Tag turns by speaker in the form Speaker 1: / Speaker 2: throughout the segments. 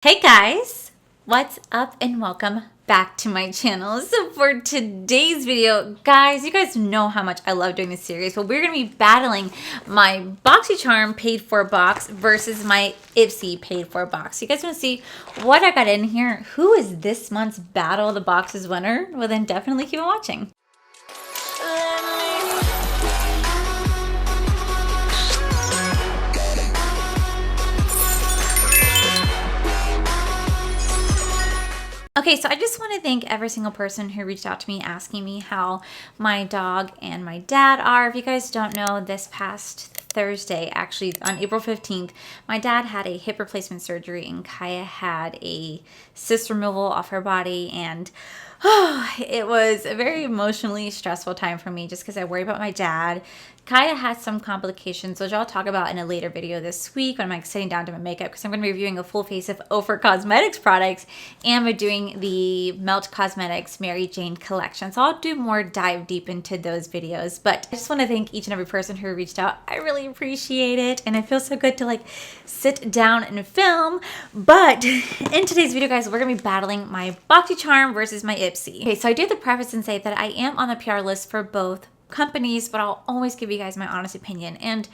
Speaker 1: Hey guys, what's up and welcome back to my channel. So for today's video, guys, you guys know how much I love doing this series, but we're going to be battling my Boxycharm paid for box versus my Ipsy paid for box. You guys want to see what I got in here? Who is this month's Battle of the Boxes winner? Well, then definitely keep on watching. Okay, so I just want to thank every single person who reached out to me asking me how my dog and my dad are. If you guys don't know, this past Thursday, actually on April 15th, my dad had a hip replacement surgery and Kaya had a cyst removal off her body, and it was a very emotionally stressful time for me just because I worry about my dad. Kaya had some complications, which I'll talk about in a later video this week when I'm like sitting down to my makeup, because I'm going to be reviewing a full face of Ophir Cosmetics products, and we're doing the Melt Cosmetics Mary Jane collection. So I'll do more dive deep into those videos. But I just want to thank each and every person who reached out. I really appreciate it, and it feels so good to like sit down and film. But in today's video, guys, we're going to be battling my Boxycharm versus my Ipsy. Okay, so I do have to preface and say that I am on the PR list for both companies, but I'll always give you guys my honest opinion. And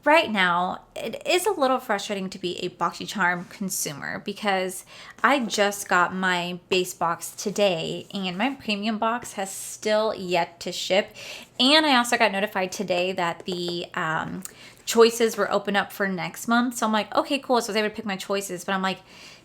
Speaker 1: right now, it is a little frustrating to be a Boxycharm consumer because I just got my base box today and my premium box has still yet to ship. And I also got notified today that the choices were open up for next month. So I'm like, okay, cool. So I was able to pick my choices, but I'm like,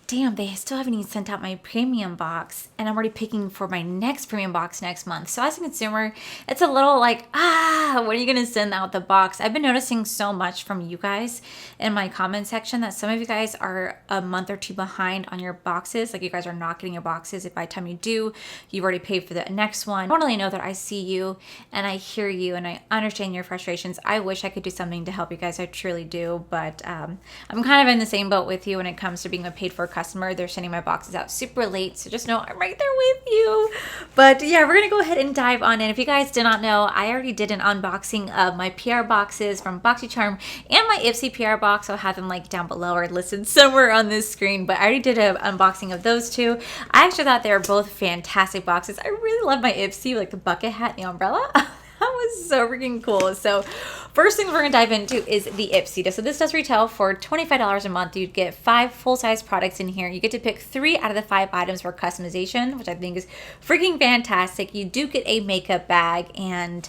Speaker 1: damn, they still haven't even sent out my premium box, and I'm already picking for my next premium box next month. So as a consumer, it's a little like, when are you going to send out the box? I've been noticing so much from you guys in my comment section that some of you guys are a month or two behind on your boxes. Like, you guys are not getting your boxes. If by the time you do, you've already paid for the next one. I don't really know that I see you and I hear you and I understand your frustrations. I wish I could do something to help you guys. I truly do. But I'm kind of in the same boat with you when it comes to being a paid for customer. They're sending my boxes out super late, so just know I'm right there with you. But yeah, we're gonna go ahead and dive on in. If you guys did not know, I already did an unboxing of my PR boxes from Boxycharm and my Ipsy PR box. I'll have them like down below or listed somewhere on this screen, but I already did an unboxing of those two. I actually thought they were both fantastic boxes. I really love my Ipsy, like the bucket hat and the umbrella. That was so freaking cool. So first thing we're going to dive into is the Ipsy. So this does retail for $25 a month. You'd get 5 full-size products in here. You get to pick 3 out of the 5 items for customization, which I think is freaking fantastic. You do get a makeup bag, and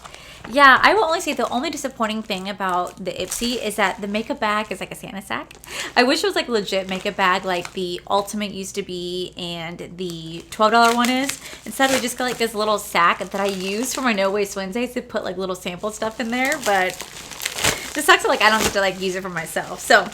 Speaker 1: yeah, I will only say the only disappointing thing about the Ipsy is that the makeup bag is like a Santa sack. I wish it was like a legit makeup bag like the Ultimate used to be and the $12 one is. Instead, we just got like this little sack that I use for my No Waste Wednesdays to put like little sample stuff in there, but this sucks that like I don't get to like use it for myself. So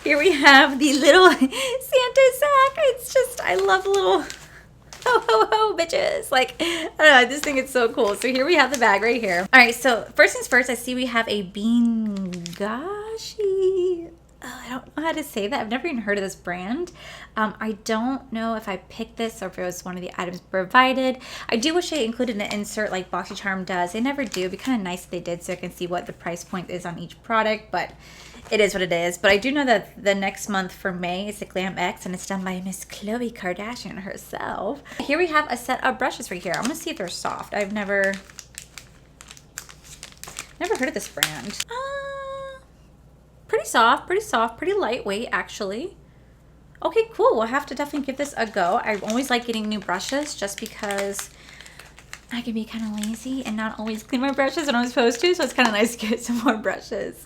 Speaker 1: here we have the little Santa sack. It's just, I love the little ho ho ho bitches. Like, I don't know, I just think it's so cool. So here we have the bag right here. All right, so first things first, I see we have a Bingashi. I don't know how to say that. I've never even heard of this brand. I don't know if I picked this or if it was one of the items provided. I do wish they included an insert like Boxycharm does. They never do. It'd be kind of nice if they did so I can see what the price point is on each product, but it is what it is. But I do know that the next month for May is the Glam X, and it's done by Miss Khloe Kardashian herself. Here we have a set of brushes right here. I'm going to see if they're soft. I've never heard of this brand. Pretty soft, pretty lightweight, actually. Okay, cool. We'll have to definitely give this a go. I always like getting new brushes just because I can be kind of lazy and not always clean my brushes when I'm supposed to, so it's kind of nice to get some more brushes.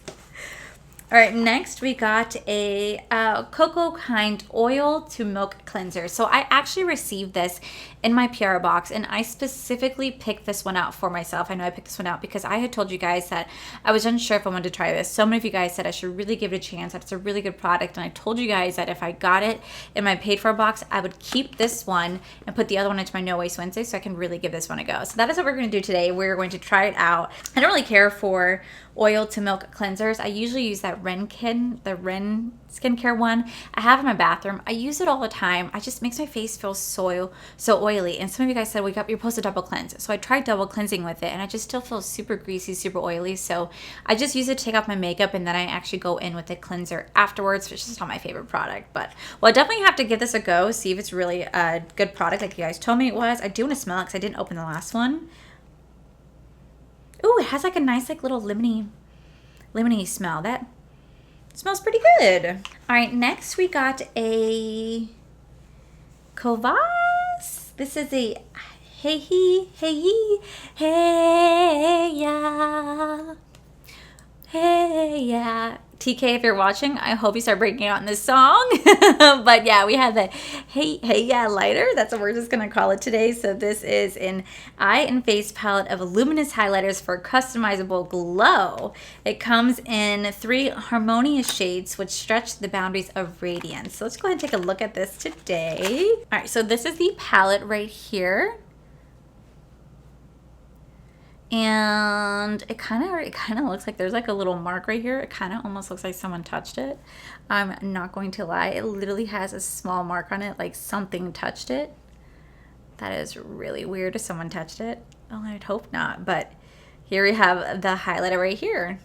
Speaker 1: All right, next we got a Cocoa Kind Oil to Milk Cleanser. So I actually received this in my PR box, and I specifically picked this one out for myself. I know I picked this one out because I had told you guys that I was unsure if I wanted to try this. So many of you guys said I should really give it a chance, that it's a really good product, and I told you guys that if I got it in my paid for box, I would keep this one and put the other one into my No Waste Wednesday so I can really give this one a go. So that is what we're going to do today. We're going to try it out. I don't really care for oil to milk cleansers. I usually use that the Ren skincare one. I have it in my bathroom. I use it all the time. I just makes my face feel so oily. And some of you guys said, you're supposed to double cleanse. So I tried double cleansing with it, and I just still feel super greasy, super oily. So I just use it to take off my makeup, and then I actually go in with the cleanser afterwards, which is not my favorite product. But well, I definitely have to give this a go, see if it's really a good product like you guys told me it was. I do want to smell it because I didn't open the last one. Ooh, it has like a nice like little lemony smell. That smells pretty good. All right, next we got a Kovas. This is a hey yeah. TK, if you're watching, I hope you start breaking out in this song. But yeah, we have the hey yeah lighter. That's what we're just gonna call it today. So this is an eye and face palette of luminous highlighters for customizable glow. It comes in 3 harmonious shades which stretch the boundaries of radiance. So let's go ahead and take a look at this today. All right, so this is the palette right here. And it kind of looks like there's like a little mark right here. It kind of almost looks like someone touched it. I'm not going to lie. It literally has a small mark on it, like something touched it. That is really weird if someone touched it. Oh, I'd hope not. But here we have the highlighter right here.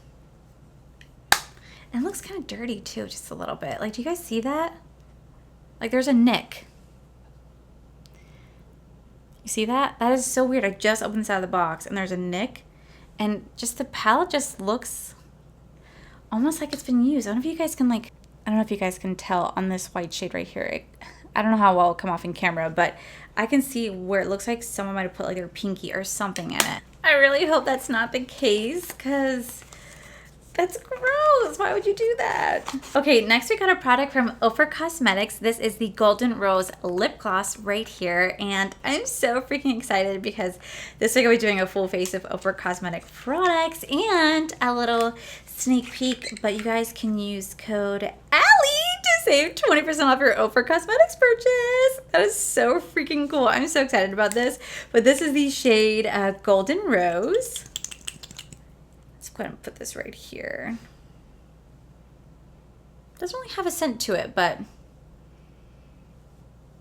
Speaker 1: And it looks kind of dirty too, just a little bit. Like, do you guys see that? Like there's a nick. You see that? That is so weird. I just opened this out of the box and there's a nick, and just the palette just looks almost like it's been used. I don't know if you guys can tell on this white shade right here. I don't know how well it'll come off in camera, but I can see where it looks like someone might have put like their pinky or something in it. I really hope that's not the case, because that's gross. Why would you do that? Okay, next we got a product from Ofra Cosmetics. This is the Golden Rose Lip Gloss right here. And I'm so freaking excited because this week I'll be doing a full face of Ofra Cosmetic products and a little sneak peek. But you guys can use code Allie to save 20% off your Ofra Cosmetics purchase. That is so freaking cool. I'm so excited about this. But this is the shade Golden Rose. Go ahead and put this right here. Doesn't really have a scent to it, but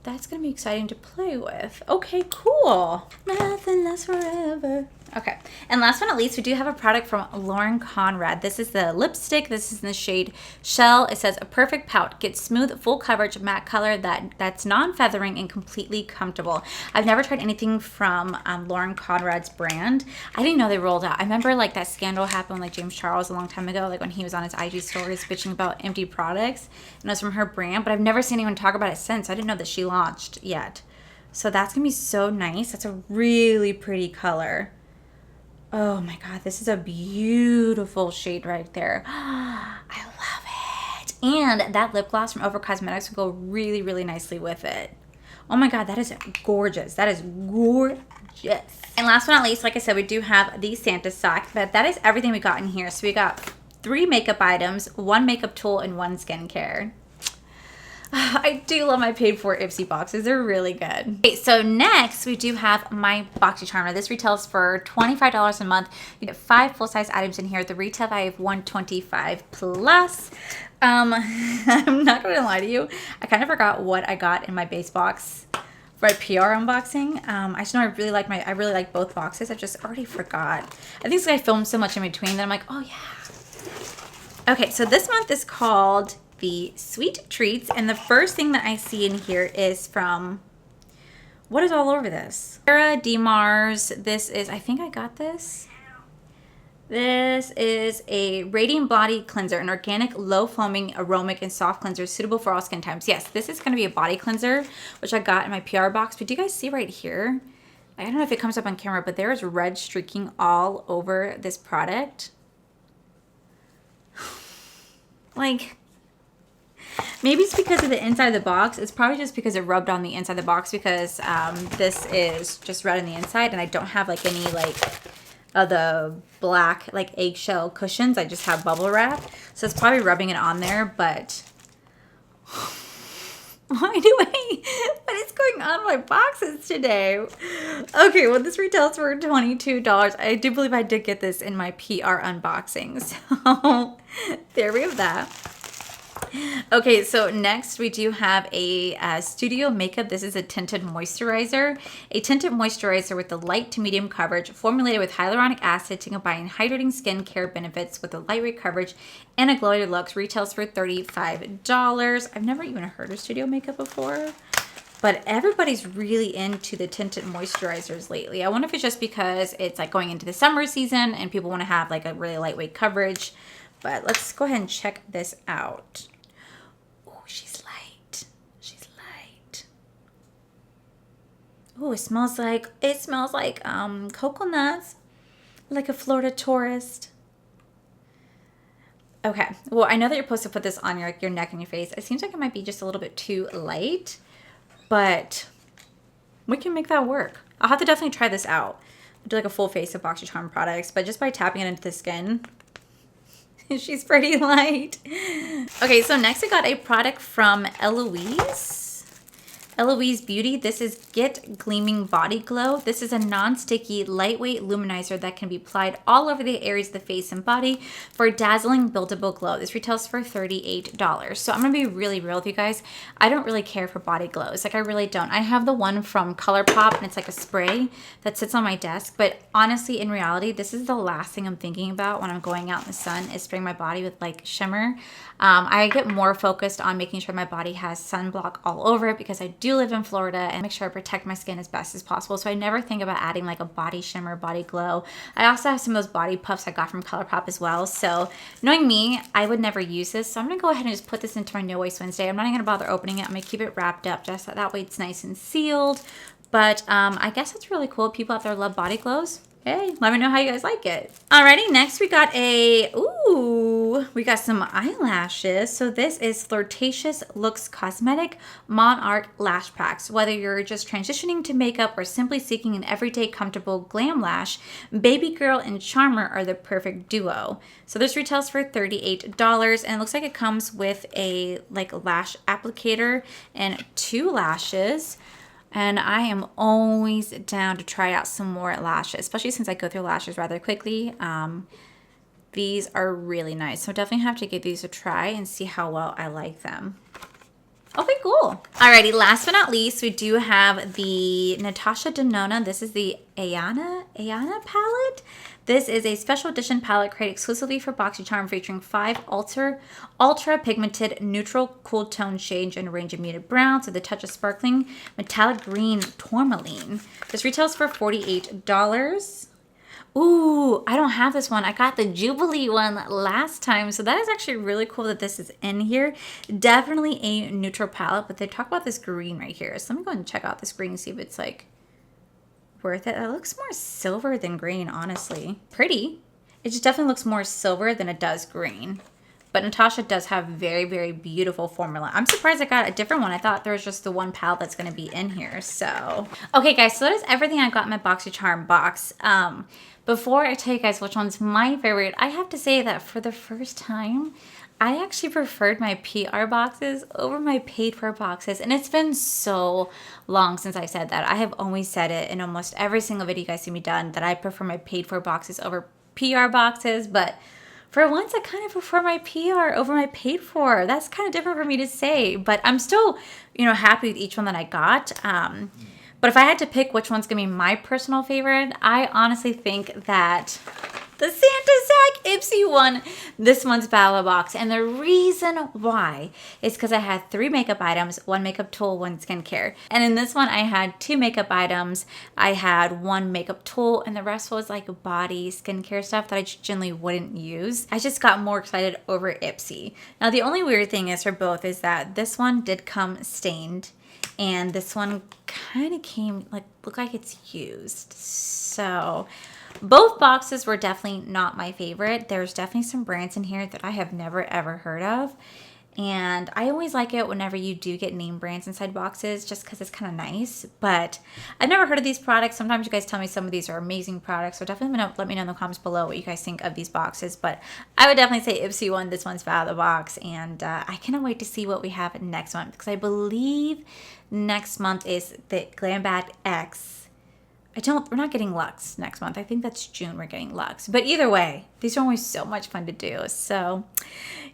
Speaker 1: that's gonna be exciting to play with. Okay, cool. Nothing lasts forever. Okay, and last but not least, we do have a product from Lauren Conrad. This is the lipstick. This is in the shade Shell. It says a perfect pout. Get smooth, full coverage, matte color that's non-feathering and completely comfortable. I've never tried anything from Lauren Conrad's brand. I didn't know they rolled out. I remember like that scandal happened with like James Charles a long time ago, like when he was on his IG stories bitching about empty products, and it was from her brand, but I've never seen anyone talk about it since. I didn't know that she launched yet. So that's gonna be so nice. That's a really pretty color. Oh my God, this is a beautiful shade right there. I love it. And that lip gloss from Ofra Cosmetics will go really, really nicely with it. Oh my God, that is gorgeous. That is gorgeous. And last but not least, like I said, we do have the Santa sock, but that is everything we got in here. So we got 3 makeup items, 1 makeup tool, and 1 skincare. I do love my paid for Ipsy boxes. They're really good. Okay, so next we do have my Boxycharm. This retails for $25 a month. You get 5 full-size items in here. The retail value of $125 plus. I'm not gonna lie to you. I kind of forgot what I got in my base box for a PR unboxing. I just know I really like both boxes. I just already forgot. I think I filmed so much in between that I'm like, oh yeah. Okay, so this month is called the Sweet Treats, and the first thing that I see in here is from, what is all over this? Sarah DeMars. This is, I think I got this. This is a Radiant Body Cleanser, an organic, low-foaming, aromatic, and soft cleanser suitable for all skin types. Yes, this is going to be a body cleanser, which I got in my PR box. But do you guys see right here? I don't know if it comes up on camera, but there is red streaking all over this product. Like, maybe it's because of the inside of the box. It's probably just because it rubbed on the inside of the box, because this is just red on the inside, and I don't have like any like of the black like eggshell cushions. I just have bubble wrap, so it's probably rubbing it on there. But why do I? What is going going on my boxes today? Okay, well, this retails for $22. I do believe I did get this in my PR unboxing. So there we have that. Okay, so next we do have a Studio Makeup. This is a tinted moisturizer. A tinted moisturizer with a light to medium coverage, formulated with hyaluronic acid to combine hydrating skincare benefits with a lightweight coverage and a glowy deluxe. Retails for $35. I've never even heard of Studio Makeup before, but everybody's really into the tinted moisturizers lately. I wonder if it's just because it's like going into the summer season and people want to have like a really lightweight coverage. But let's go ahead and check this out. Oh, she's light. She's light. Oh, it smells like coconuts, like a Florida tourist. Okay. Well, I know that you're supposed to put this on your neck and your face. It seems like it might be just a little bit too light, but we can make that work. I'll have to definitely try this out. I'll do like a full face of Boxycharm products, but just by tapping it into the skin, she's pretty light. Okay, so next I got a product from Eloise. Eloise Beauty. This is Get Gleaming Body Glow. This is a non-sticky, lightweight luminizer that can be applied all over the areas of the face and body for a dazzling, buildable glow. This retails for $38. So I'm going to be really real with you guys. I don't really care for body glows. Like, I really don't. I have the one from ColourPop, and it's like a spray that sits on my desk. But honestly, in reality, this is the last thing I'm thinking about when I'm going out in the sun, is spraying my body with like shimmer. I get more focused on making sure my body has sunblock all over it, because I do live in Florida, and make sure I protect my skin as best as possible. So I never think about adding like a body shimmer, body glow. I also have some of those body puffs I got from ColourPop as well. So knowing me, I would never use this. So I'm gonna go ahead and just put this into my No Waste Wednesday. I'm not even gonna bother opening it. I'm gonna keep it wrapped up just that way it's nice and sealed. But I guess it's really cool. People out there love body glows. Hey, let me know how you guys like it. Alrighty, next we got we got some eyelashes. So this is Flirtatious Looks Cosmetic Monarch Lash Packs. Whether you're just transitioning to makeup or simply seeking an everyday comfortable glam lash, Baby Girl and Charmer are the perfect duo. So this retails for $38, and it looks like it comes with a like lash applicator and 2 lashes. And I am always down to try out some more lashes, especially since I go through lashes rather quickly. These are really nice. So definitely have to give these a try and see how well I like them. Okay, cool. Alrighty, last but not least, we do have the Natasha Denona. This is the Ayana palette. This is a special edition palette created exclusively for Boxycharm, featuring 5 ultra pigmented neutral cool tone shades and a range of muted browns with a touch of sparkling metallic green tourmaline. This retails for $48. Ooh, I don't have this one. I got the Jubilee one last time, so that is actually really cool that this is in here. Definitely a neutral palette, but they talk about this green right here. So let me go and check out this green and see if it's like worth it. It looks more silver than green, honestly. Pretty. It just definitely looks more silver than it does green. But Natasha does have very, very beautiful formula. I'm surprised I got a different one. I thought there was just the one palette that's going to be in here. So, okay, guys, so that is everything I got in my Boxycharm box. Before I tell you guys which one's my favorite, I have to say that for the first time, I actually preferred my PR boxes over my paid for boxes. And it's been so long since I said that. I have always said it in almost every single video you guys see me done, that I prefer my paid for boxes over PR boxes. But for once, I kind of prefer my PR over my paid for. That's kind of different for me to say. But I'm still, happy with each one that I got. But if I had to pick which one's going to be my personal favorite, I honestly think that the Santa Sack Ipsy one, this one's Battle Box. And the reason why is because I had 3 makeup items, 1 makeup tool, 1 skincare. And in this one, I had 2 makeup items. I had 1 makeup tool, and the rest was like body skincare stuff that I generally wouldn't use. I just got more excited over Ipsy. Now, the only weird thing is for both is that this one did come stained, and this one kind of came looked like it's used. So both boxes were definitely not my favorite. There's definitely some brands in here that I have never ever heard of, And I always like it whenever you do get name brands inside boxes, just because it's kind of nice. But I've never heard of these products. Sometimes you guys tell me some of these are amazing products. So definitely let me know in the comments below what you guys think of these boxes. But I would definitely say Ipsy one. This one's out of the box. And I cannot wait to see what we have next month. Because I believe next month is the Glam Bag X. We're not getting Luxe next month. I think that's June we're getting Luxe. But either way, these are always so much fun to do. So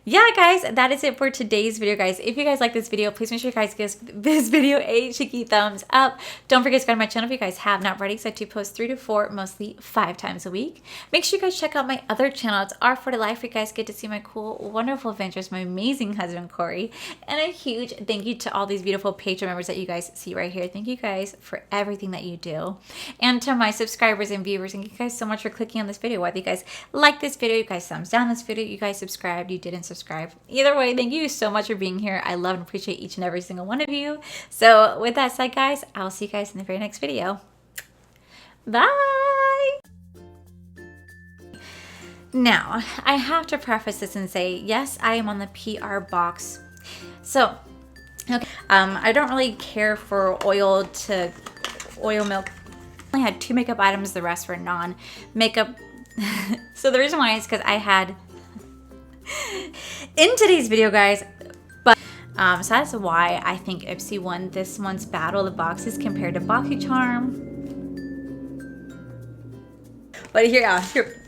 Speaker 1: yeah, guys, that is it for today's video, guys. If you guys like this video, please make sure you guys give this video a cheeky thumbs up. Don't forget to subscribe to my channel if you guys have not already, because I do post 3 to 4, mostly 5 times a week. Make sure you guys check out my other channel. It's R for the Life, where you guys get to see my cool, wonderful adventures, my amazing husband, Corey. And a huge thank you to all these beautiful Patreon members that you guys see right here. Thank you guys for everything that you do. And to my subscribers and viewers, thank you guys so much for clicking on this video. Whether you guys like this video, you guys thumbs down this video, you guys subscribed, you didn't subscribe. Either way, thank you so much for being here. I love and appreciate each and every single one of you. So with that said, guys, I'll see you guys in the very next video. Bye! Now, I have to preface this and say, yes, I am on the PR box. So, okay, I don't really care for oil milk. I only had 2 makeup items, the rest were non-makeup. So the reason why is because I had in today's video, guys, but so that's why I think Ipsy won this month's battle of the boxes compared to Boxycharm. But here